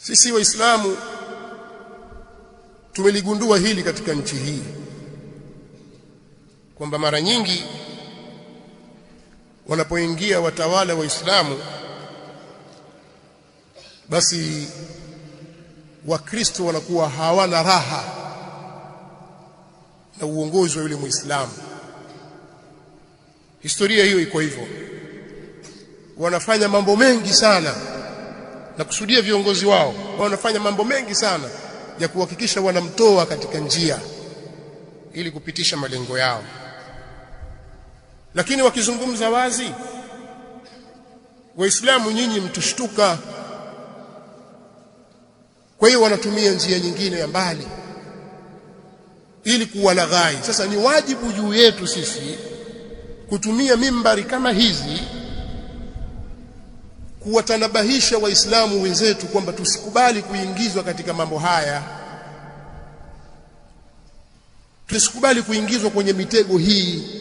Sisi Waislamu tumeligundua hili katika nchi hii kwamba mara nyingi wanapoingia watawala Waislamu basi Wakristo wanakuwa hawana raha na uongozi wa yule Muislamu. Historia hiyo iko hivyo. Wanafanya mambo mengi sana, na kusudia viongozi wao wanafanya mambo mengi sana ya kuhakikisha wanamtoa katika njia ili kupitisha malengo yao. Lakini wakizungumza wazi, Waislamu nyinyi mtushtuka. Kwa hiyo wanatumia njia nyingine ya mbali ili kuwalaghai. Sasa ni wajibu juu yetu sisi kutumia mimbari kama hizi kuwatanabahisha Waislamu wenzetu kwamba tusikubali kuingizwa katika mambo haya, tusikubali kuingizwa kwenye mitego hii.